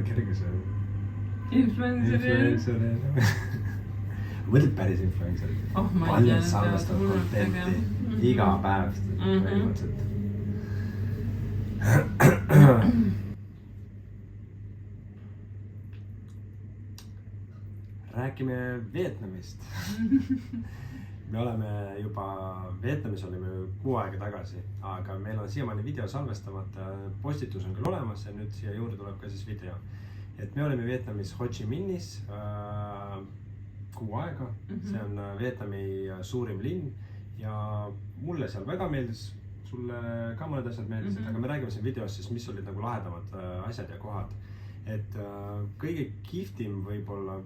kerguse Influencer. Mõtled päris influencer. Palju salvestavad contenti iga päev põhimõtteliselt. Räägime Vietnamist. Me oleme juba, Vietnamis olime 6 aega tagasi, aga meil on siiamaani video salvestamata, postitus on küll olemas ja nüüd siia juurde tuleb ka siis video. Et me olime Vietnamis Ho Chi Minhis 6 aega, see on Vietnami suurim linn ja mulle seal väga meeldis, sulle ka mõned asjad meeldisid, aga me räägime siin videos siis, mis olid nagu lahedamad asjad ja kohad. Et kõige kihvtim võib-olla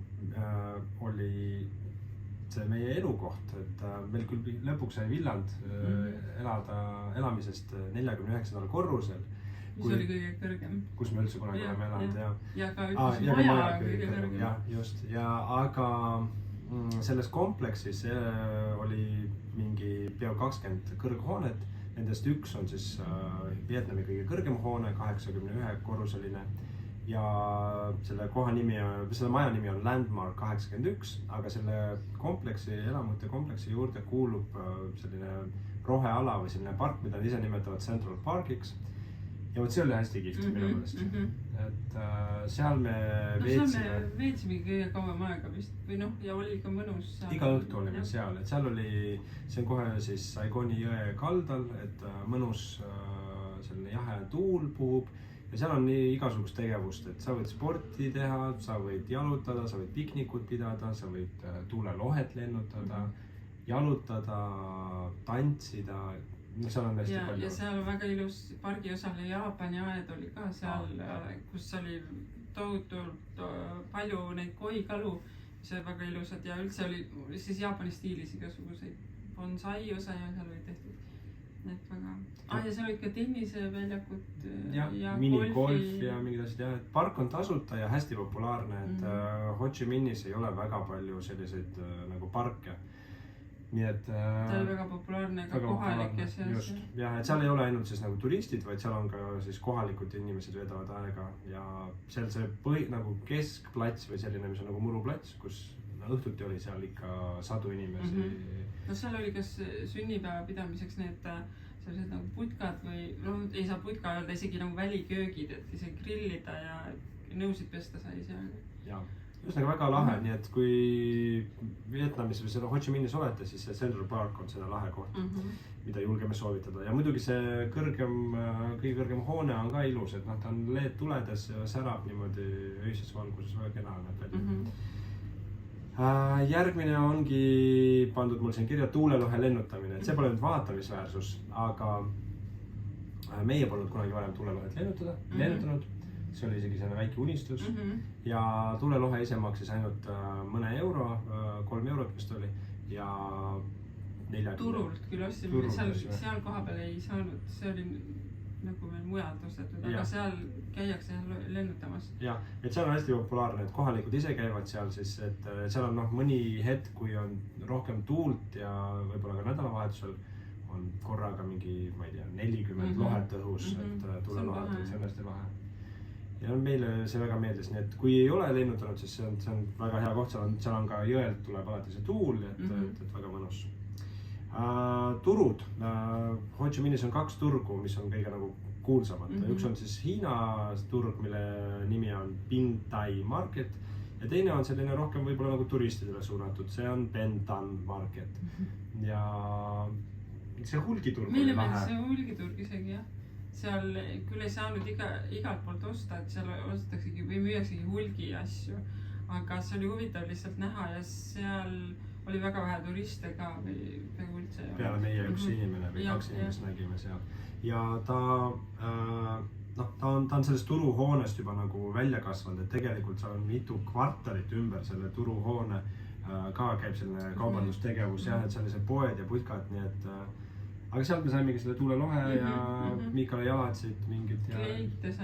oli see meie elukoht, et meil küll lõpuks sai villand elamisest 49. korrusel. Mis oli kõige kõrgem. Kus me üldse kunagi oleme elanud. Ja ka ütles maja kõige kõrgem. Jah, just. Aga selles kompleksis oli mingi peaaegu 20 kõrghoonet. Nendest üks on siis Vietnami kõige kõrgem hoone, 81 korruseline. Ja selle maja nimi on Landmark 81, aga selle kompleksi, elamute kompleksi juurde kuulub selline roheala või selline park, mida ise nimetavad Central Parkiks. Ja see oli hästi kihvt minu meelest. Et seal me veetsime kõige kauem aega vist või ja oli ka mõnus. Iga õhtu olime seal, et seal oli, see on kohe siis Saigoni jõe kaldal, et mõnus selline jahe tuul puhub. Ja seal on nii igasugust tegevust, et sa võid sporti teha, sa võid jalutada, sa võid piknikut pidada, sa võid tuulelohet lennutada, jalutada, tantsida. Seal on hästi palju. Ja seal väga ilus pargiosale Jaapani aed oli ka seal, kus oli tohutult palju neid koikalu, mis oli väga ilusad ja üldse oli siis Jaapani stiilis igasuguseid bonsai osa ja seal oli tehtud. Et väga. Ja seal olid ka tenniseväljakut ja minigolf ja mingid asjad. Ja, et park on tasuta ja hästi populaarne, et Ho Chi Minhis ei ole väga palju selliseid nagu parke. Nii et ta oli väga populaarne ka kohalikes. Just. Ja, et seal ei ole ainult siis nagu turistid, vaid seal on ka siis kohalikud inimesed veedavad aega ja seal see nagu keskplats või selline, mis on nagu muruplats, kus õhtuti oli seal ikka sadu inimesi. No seal oli kas sünnipäeva pidamiseks need sellised nagu putkad või ei saa putka öelda, isegi nagu väliköögid, et isegi grillida ja nõusid pesta sai seal. Ja, just nagu väga lahe, nii et kui Vietnamis või seda Ho Chi Minhis olete, siis see Central Park on seda lahe koht, mida julgeme soovitada. Ja muidugi see kõige kõrgem hoone on ka ilus, et ta on LED tuledes ja särab niimoodi öises valguses väga kena näeb välja. Järgmine ongi pandud mul siin kirja tuulelohe lennutamine, et see pole nüüd vaatamisväärsus, aga meie polnud kunagi varem tuulelohet lennutanud, see oli isegi selline väike unistus ja tuulelohe ise maksis ainult mõne euro, 3 eurot vist oli ja 40. Turult küll ostsime, seal koha peal ei saanud, see oli nagu meil mujalt ostetud, aga seal käiakse lennutamas. Ja, et seal on hästi populaarne, et kohalikud ise käivad seal siis, et seal on mõni hetk, kui on rohkem tuult ja võib-olla ka nädalavahetusel on korraga mingi, ma ei tea, 40 lohet õhus, et tulelohet on see hästi lahe. Ja meile see väga meeldis, nii et kui ei ole lennutanud, siis see on väga hea koht, seal on ka jõelt tuleb alati see tuul, et väga mõnus. Turud. Ho Chi Minhis on 2 turgu, mis on kõige nagu kuulsamad. Üks on siis Hiina turg, mille nimi on Binh Tai Market ja teine on selline rohkem võib-olla nagu turistidele suunatud, see on Ben Thanh Market. Ja see hulgiturg oli lahe. Meile meeldis see hulgiturg isegi, jah. Seal küll ei saanud igalt poolt osta, et seal ostetaksegi või müüaksegi hulgi asju, aga see oli huvitav lihtsalt näha ja seal oli väga vähe turiste ka või peaaegu üldse. Peale meie üks inimene või 2 inimest nägime seal. Ja ta on sellest turuhoonest juba nagu välja kasvanud, et tegelikult seal on mitu kvartalit ümber selle turuhoone ka käib selline kaubandustegevus ja et seal oli see poed ja putkad, nii et aga sealt me saimegi selle tuulelohe ja Miikale jalatsid mingid ja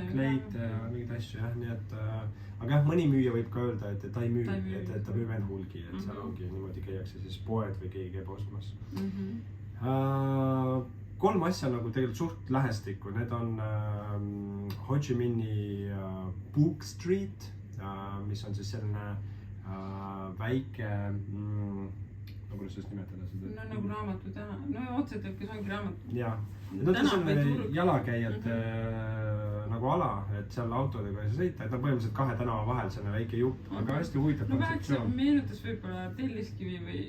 kleite ja mingid asju jah, nii et aga jah, mõni müüja võib ka öelda, et ta ei müü, et ta müüb end hulgi, et seal ongi niimoodi käiakse siis poed või keegi käib ostmas. 3 asja nagu tegelikult suht lähestikku, need on Ho Chi Minhi Book Street, mis on siis selline väike, kuidas sellest nimetada seda? No nagu raamatu täna, no otsetõlkes ongi raamatu. Jaa, no ta on jalakäijate nagu ala, et seal autodega ei saa sõita, et on põhimõtteliselt 2 tänava vahel selline väike jupp, aga hästi huvitav kontseptsioon. No meenutas võib-olla Telliskivi või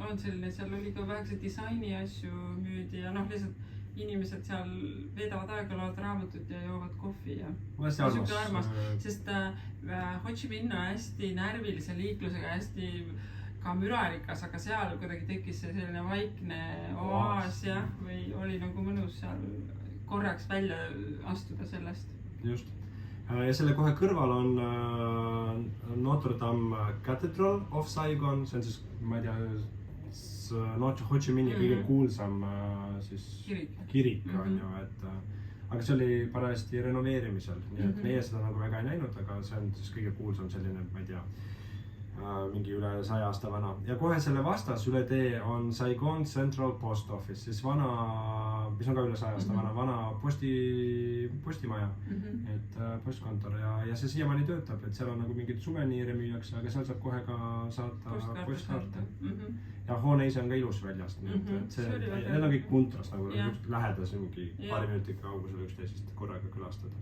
on selline, seal oli ka vähekese disaini asju müüdi ja lihtsalt inimesed seal veedavad aega, loevad raamatut ja joovad kohvi ja hästi armas, sest Ho Chi Minh on hästi närvilise liiklusega, hästi ka mürarikas, aga seal kuidagi tekkis see selline vaikne oaas jah, või oli nagu mõnus seal korraks välja astuda sellest. Just. Ja selle kohe kõrval on Notre Dame Cathedral of Saigon, see on siis, ma ei tea, Ho Chi Minhi kõige kuulsam siis kirik on ju, et aga see oli parajasti renoveerimisel, nii et meie seda nagu väga ei näinud, aga see on siis kõige kuulsam selline, ma ei tea, mingi üle 100 aasta vana. Ja kohe selle vastas üle tee on Saigon Central Post Office, siis vana, mis on ka üle 100 aasta vana postimaja, et postkontor ja see siiamaani töötab, et seal on nagu mingid suveniire müüakse, aga seal saab kohe ka saata postkaarte. Ja hoone ise on ka ilus väljast, nii et see, need on kõik puntras nagu lähedas mingi paari minutit kaugusel üksteisest korraga külastada.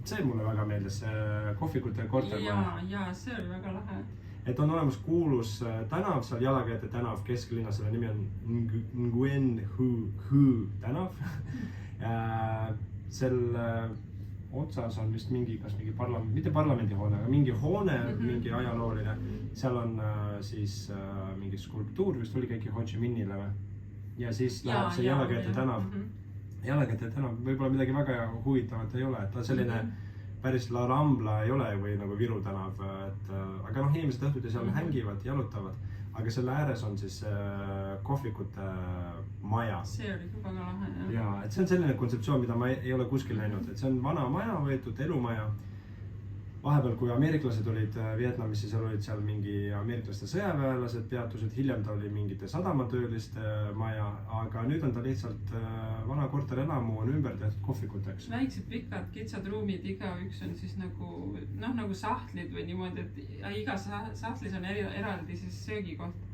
See mulle väga meeldis, see kohvikute kortermaja. Jaa, see oli väga lahe. Et on olemas kuulus tänav, seal jalakäijate tänav kesklinnas, selle nimi on Nguyen Hu tänav. Selle otsas on vist mingi, kas mingi mitte parlamendihoone, aga mingi hoone, mingi ajalooline. Seal on siis mingi skulptuur, vist oli keegi Ho Chi Minhile või? Ja siis läheb see jalakäijate tänav. Jalakäijate tänav võib-olla midagi väga huvitavat ei ole, et ta selline päris La Rambla ei ole või nagu Viru tänav, et aga inimesed õhtuti seal hängivad, jalutavad, aga selle ääres on siis kohvikute maja. See oli ka väga lahe, jah. Jaa, et see on selline kontseptsioon, mida ma ei ole kuskil näinud, et see on vana maja võetud, elumaja. Vahepeal, kui ameeriklased olid Vietnamis, siis olid seal mingi ameeriklaste sõjaväelased peatused, hiljem ta oli mingite sadamatööliste maja, aga nüüd on ta lihtsalt vana korterelamu on ümber tehtud kohvikuteks. Väiksed pikad kitsad ruumid, igaüks on siis nagu sahtlid või niimoodi, et iga sahtlis on eraldi siis söögikoht.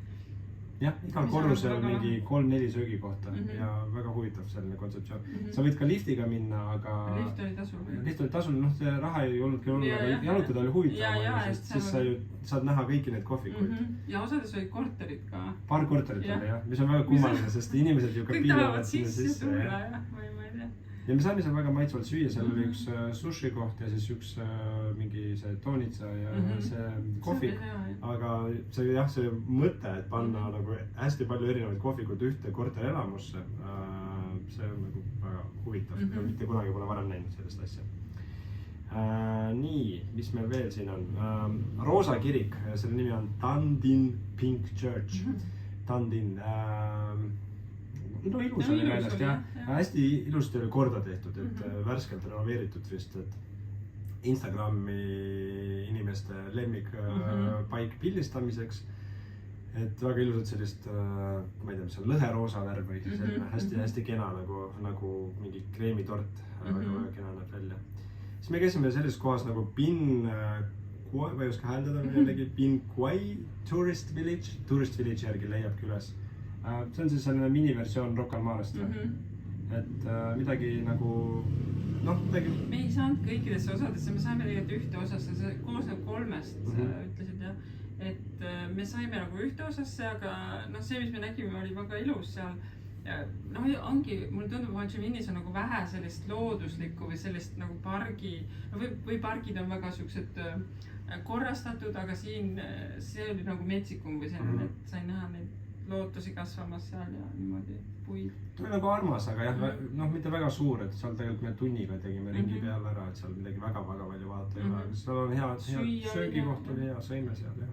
Jah, igal korrusel mingi 3-4 söögikohta ja väga huvitav selline kontseptsioon. Sa võid ka liftiga minna, aga lift oli tasul. Lift oli tasul, see raha ei olnudki olnud, aga jalutada oli huvitav, siis sa ju saad näha kõiki neid kohvikuid. Ja osades olid korterid ka. Paar korterit oli jah, mis on väga kummaline, sest inimesed ju ka piilevad sinna sisse. Ja me saime seal väga maitsvalt süüa, seal oli üks sushi koht ja siis üks mingi see toonitsa ja see kohvik. Aga see jah, see mõte, et panna nagu hästi palju erinevaid kohvikuid ühte korterelamusse, see on nagu väga huvitav ja mitte kunagi pole varem näinud sellist asja. Nii, mis meil veel siin on? Roosa kirik, selle nimi on Tan Dinh Pink Church. Tan Dinh. No ilus oli väljast ja hästi ilusti oli korda tehtud, et värskelt renoveeritud vist, et Instagrami inimeste lemmikpaik pildistamiseks. Et väga ilusad sellist, ma ei tea, mis on lõheroosa värv või selline hästi kena nagu mingi kreemitort, väga kena näeb välja. Siis me käisime sellises kohas nagu Bin Quai, või ei oska hääldada jällegi, Bin Quai Tourist Village järgi leiabki üles. See on siis selline miniversioon Rocca al Marest, et midagi nagu, midagi... Me ei saanud kõikidesse osadesse, me saime tegelikult ühte osasse, see koosneb 3, sa ütlesid jah, et me saime nagu ühte osasse, aga see, mis me nägime, oli väga ilus seal. Ongi, mulle tundub, Ho Chi Minhis on nagu vähe sellist looduslikku või sellist nagu pargi, või pargid on väga siuksed korrastatud, aga siin see oli nagu metsikum või selline, et sain näha neid lootusi kasvamas seal ja niimoodi puid. Ta oli nagu armas, aga jah, mitte väga suur, et seal tegelikult me tunniga tegime ringi peale ära, et seal midagi väga-väga palju vaadata ei ole, aga seal on hea söögikoht oli hea, sõime seal ja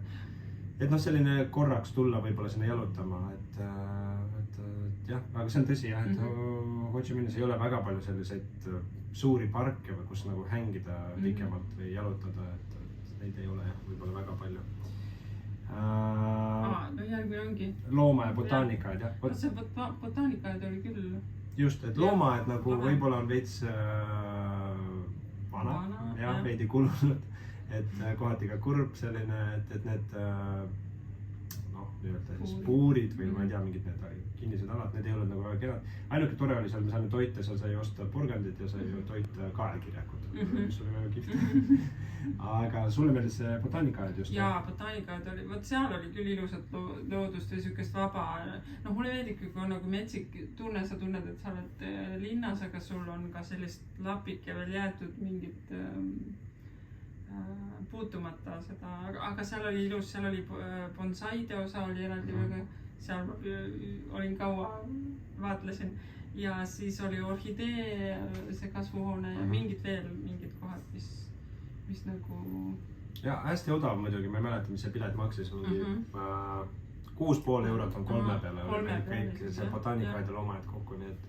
et selline korraks tulla võib-olla sinna jalutama, et jah, aga see on tõsi jah, et Ho Chi Minhis ei ole väga palju selliseid suuri parke, kus nagu hängida pikemalt või jalutada, et neid ei ole jah, võib-olla väga palju. No järgmine ongi. Looma- ja botaanikaaed, jah. See botaanikaaed oli küll. Just, et loomaaed nagu võib-olla on veits vana ja veidi kulunud, et kohati ka kurb selline, et need nii-öelda siis puurid või ma ei tea, mingid need kinnised alad, need ei olnud nagu väga kenad. Ainuke tore oli seal, me saime toite, seal sai osta burgandit ja sai toita kaelkirjakut, mis oli väga kihvt. Aga sulle meeldis see botaanikaaed just? Jaa, botaanikaaed oli, vot seal oli küll ilusat loodust või sükest vaba. No mulle meeldib, kui on nagu metsik tunne, sa tunned, et sa oled linnas, aga sul on ka sellist lapike veel jäetud mingit puutumata seda, aga seal oli ilus, seal oli bonsaide osa oli eraldi väga, seal olin kaua, vaatlesin ja siis oli orhidee, see kasvuhoone ja mingid kohad, mis nagu... Ja hästi odav muidugi, ma ei mäleta, mis see pilet maksis, 6,5 eurot on 3 peale, oli kõik see botaanikaaed ja loomaaed kokku, nii et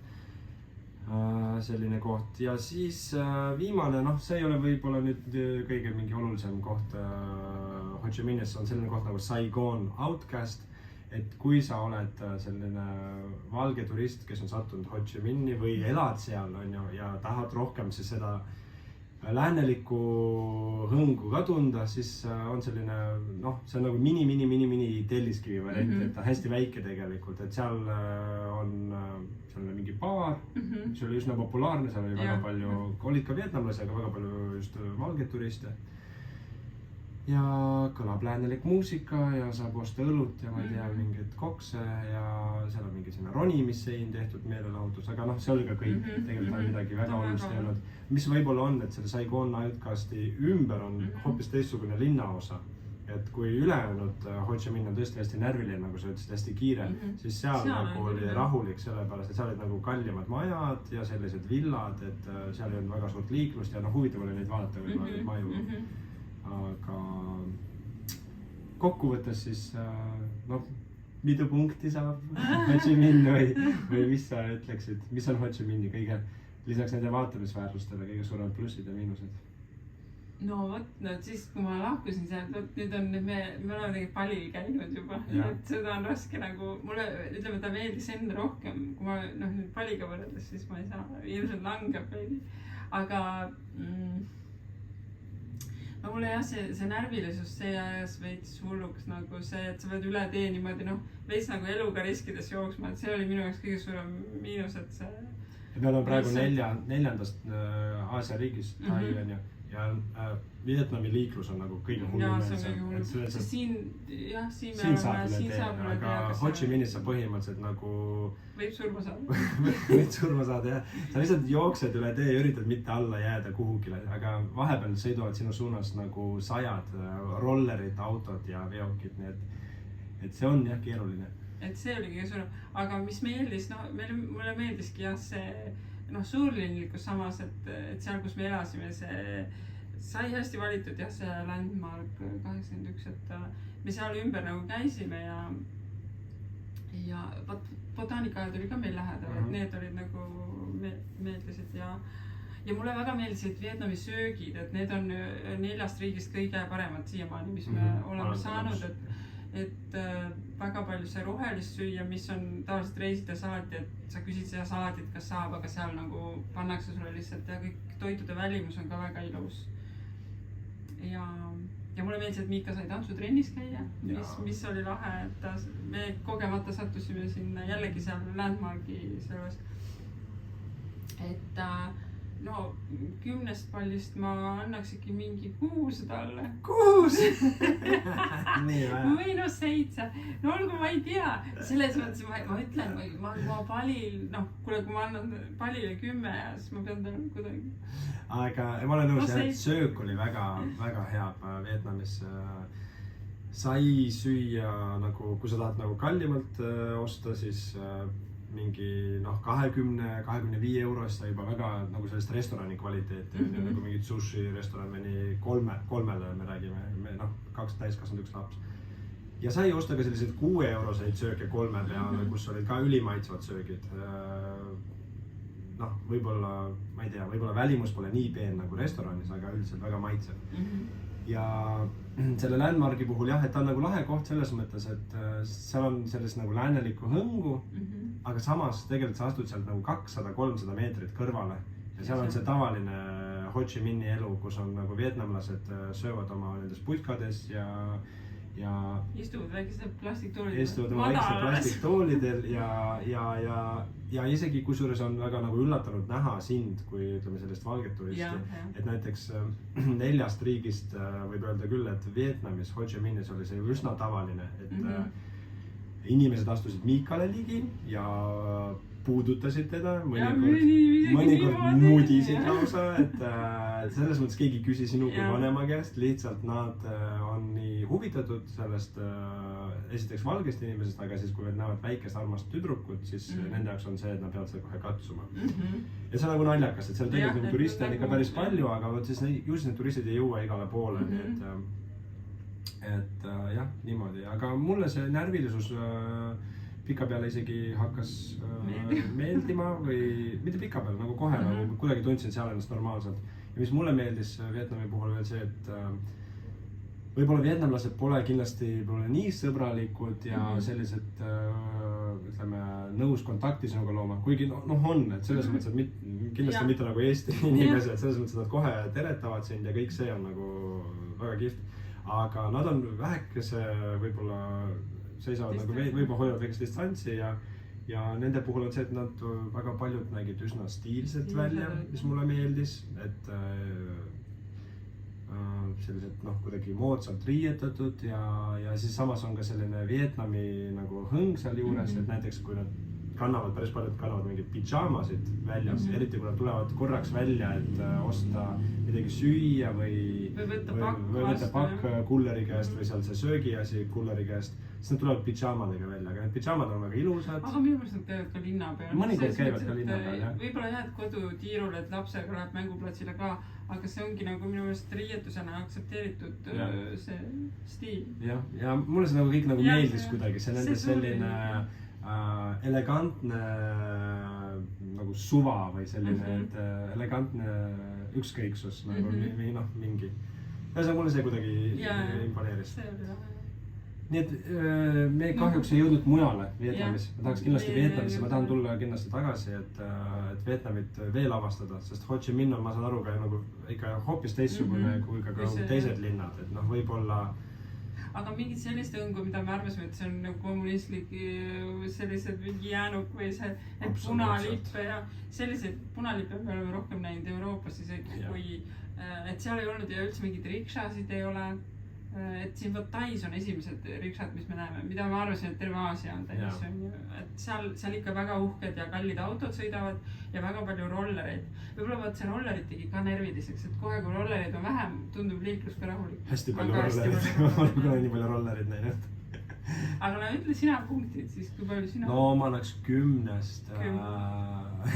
selline koht ja siis viimane, see ei ole võib-olla nüüd kõige mingi olulisem koht Ho Chi Minhis, on selline koht nagu Saigon Outcast, et kui sa oled selline valge turist, kes on sattunud Ho Chi Minhi või elad seal, on ju, ja tahad rohkem siis seda läänelikku hõngu ka tunda, siis on selline, see on nagu mini telliskivi variant, et ta hästi väike tegelikult, et seal on mingi baar, mis oli üsna populaarne, seal oli väga palju, olid ka vietnamlasi, aga väga palju just valgeid turiste. Ja kõlab läänelik muusika ja saab osta õlut ja ma ei tea, mingid kokse ja seal on mingi selline ronimissein tehtud meelelahutus, aga see oli ka kõik, tegelikult on midagi väga olulist ei olnud. Mis võib-olla on, et selle Saigon Outcasti ümber on hoopis teistsugune linnaosa. Et kui ülejäänud Ho Chi Minh on tõesti hästi närviline, nagu sa ütlesid, hästi kiire, siis seal nagu oli rahulik sellepärast, et seal olid nagu kallimad majad ja sellised villad, et seal ei olnud väga suurt liiklust ja huvitav oli neid vaadata võib-olla neid maju. Aga kokkuvõttes siis, mitu punkti saab Ho Chi Minh või mis sa ütleksid, mis on Ho Chi Minhi kõige, lisaks nende vaatamisväärtustele kõige suuremad plussid ja miinused? No vot, siis kui ma lahkusin sealt, nüüd on, me oleme tegelikult palil käinud juba, et seda on raske nagu, mulle, ütleme, ta meeldis enne rohkem, kui ma nüüd paliga võrreldes, siis ma ei saa, ilmselt langeb veidi, aga mulle jah, see närvilisus, see ajas veits hulluks nagu see, et sa pead üle tee niimoodi, veits nagu eluga riskides jooksma, et see oli minu jaoks kõige suurem miinus, et see... Me oleme praegu neljandast Aasia riigis, Tai on ju. Ja Vietnami liiklus on nagu kõige hullum. See on kõige hullum. Siin saab üle tee, aga Ho Chi Minhis sa põhimõtteliselt nagu... Võib surma saada. Võib surma saada, jah. Sa lihtsalt jooksed üle tee ja üritad mitte alla jääda kuhugile, aga vahepeal sõiduvad sinu suunas nagu 100 rollerid, autod ja veokid, nii et see on jah keeruline. Et see oli kõige suurem, aga mis meeldis, mulle meeldiski jah see suurlinlikus samas, et seal, kus me elasime, see sai hästi valitud jah, see Landmark 81, et me seal ümber nagu käisime ja botaanikaaed oli ka meil lähedal, et need olid nagu meeldisid ja mulle väga meeldisid Vietnami söögid, et need on 4 riigist kõige paremad siiamaani, mis me oleme saanud, et väga palju see rohelist süüa, mis on tavaliselt reisides alati, et sa küsid seda salatit, kas saab, aga seal nagu pannakse sulle lihtsalt ja kõik toitude välimus on ka väga ilus. Ja mulle meeldis, et Miika sai tantsutrennis käia, mis oli lahe, et me kogemata sattusime sinna jällegi seal Landmarki selles. Et 10 pallist ma annaks ikka mingi 6 talle. 6? Või 7. No olgu, ma ei tea. Selles mõttes ma ütlen, ma palil, kui ma annan palile 10 ja siis ma pean talle kuidagi. Aga ma olen nõus, et söök oli väga, väga hea Vietnamis. Sai süüa, kui sa tahad nagu kallimalt osta, siis mingi 20-25 eurost sai juba väga nagu sellist restorani kvaliteeti, nagu mingid sushi restorani kolmele me räägime, 2 täiskasvanud 1 laps. Ja sai osta ka selliseid 6 euroseid sööke 3 peale, kus olid ka ülimaitsvad söögid. Võib-olla, ma ei tea, võib-olla välimus pole nii peen nagu restoranis, aga üldiselt väga maitsev. Ja selle landmarki puhul jah, et ta on nagu lahe koht selles mõttes, et seal on sellist nagu läänelikku hõngu, aga samas tegelikult sa astud sealt nagu 200-300 meetrit kõrvale ja seal on see tavaline Ho Chi Minhi elu, kus on nagu vietnamlased söövad oma nendes putkades ja istuvad väikestel plastiktoolidel. Istuvad oma väikestel plastiktoolidel ja isegi kusjuures on väga nagu üllatanud näha sind, kui ütleme sellist valget turisti. Et näiteks 4 riigist võib öelda küll, et Vietnamis, Ho Chi Minhis oli see üsna tavaline, et inimesed astusid Miikale ligi ja puudutasid teda, mõnikord mudisid lausa, et selles mõttes keegi küsi sinu kui vanema käest, lihtsalt nad on nii huvitatud sellest esiteks valgest inimesest, aga siis kui nad näevad väikest armast tüdrukut, siis nende jaoks on see, et nad peavad seda kohe katsuma. Ja see on nagu naljakas, et seal tegelikult turiste on ikka päris palju, aga siis ju siis need turistid ei jõua igale poole, et jah, niimoodi, aga mulle see närvilisus pikapeale isegi hakkas meeldima või mitte pikapeale, nagu kohe nagu kuidagi tundsin seal ennast normaalselt. Ja mis mulle meeldis Vietnami puhul veel see, et võib-olla vietnamlased pole kindlasti nii sõbralikud ja sellised, ütleme, nõus kontakti sinuga looma, kuigi noh on, et selles mõttes, et kindlasti mitte nagu Eesti inimesed, selles mõttes, et nad kohe teretavad sind ja kõik see on nagu väga kihvt. Aga nad on vähekese võib-olla seisavad nagu võib-olla hoiavad väikest distantsi ja nende puhul on see, et nad väga paljud nägid üsna stiilselt välja, mis mulle meeldis, et sellised kuidagi moodsalt riietatud ja siis samas on ka selline Vietnami nagu hõng seal juures, et näiteks kui nad päris paljud kannavad mingeid pidžaamasid väljas, eriti kui nad tulevad korraks välja, et osta midagi süüa või võtta pakk kulleri käest või seal see söögiasi kulleri käest, siis nad tulevad pidžaamadega välja, aga need pidžaamad on väga ilusad. Aga minu meelest nad käivad ka linna peal. Mõnikord käivad ka linna peal, jah. Võib-olla jääd kodutiirule, et lapsega läheb mänguplatsile ka, aga see ongi nagu minu meelest riietusena aktsepteeritud see stiil. Ja mulle see nagu kõik nagu meeldis kuidagi, see nende selline elegantne nagu suva või selline elegantne ükskõiksus nagu mingi. Ja mulle see kuidagi imponeeris. Nii et me kahjuks ei jõudnud mujale Vietnamis. Ma tahaks kindlasti Vietnamisse, ma tahan tulla kindlasti tagasi, et Vietnamit veel avastada, sest Ho Chi Minh on, ma saan aru ka nagu ikka hoopis teistsugune kui ka teised linnad, et võib-olla. Aga mingid sellist õngu, mida me arvasime, et see on nagu kommunistlik sellised mingi jäänuk või see, et punalippe ja sellised punalippe me oleme rohkem näinud Euroopas isegi, kui et seal ei olnud ja üldse mingid rikšasid ei ole. Et siin Tais on esimesed rikšad, mis me näeme, mida me arvasime, et terve Aasia on täis. Et seal ikka väga uhked ja kallid autod sõidavad ja väga palju rollereid. Võib-olla vaat see rollerid tegi ka nerviliseks, et kohe kui rollereid on vähem, tundub liiklus ka rahulik. Hästi palju rollerid, ma olen kuna nii palju rollerid näinud. Aga ütle sina punktid siis, kui palju sina? No ma annaks 10-st.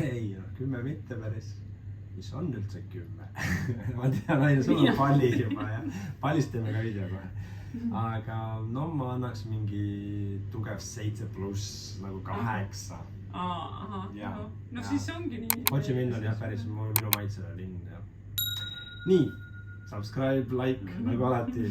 Ei, 10 mitte päris. Mis on üldse 10? Ma tean, aina sul on palli juba ja pallist teeme ka video kohe. Aga no ma annaks mingi tugev 7+, nagu 8. No siis ongi nii. Ho Chi Minh on jah päris minu maitsele linn. Nii, subscribe, like, nagu alati.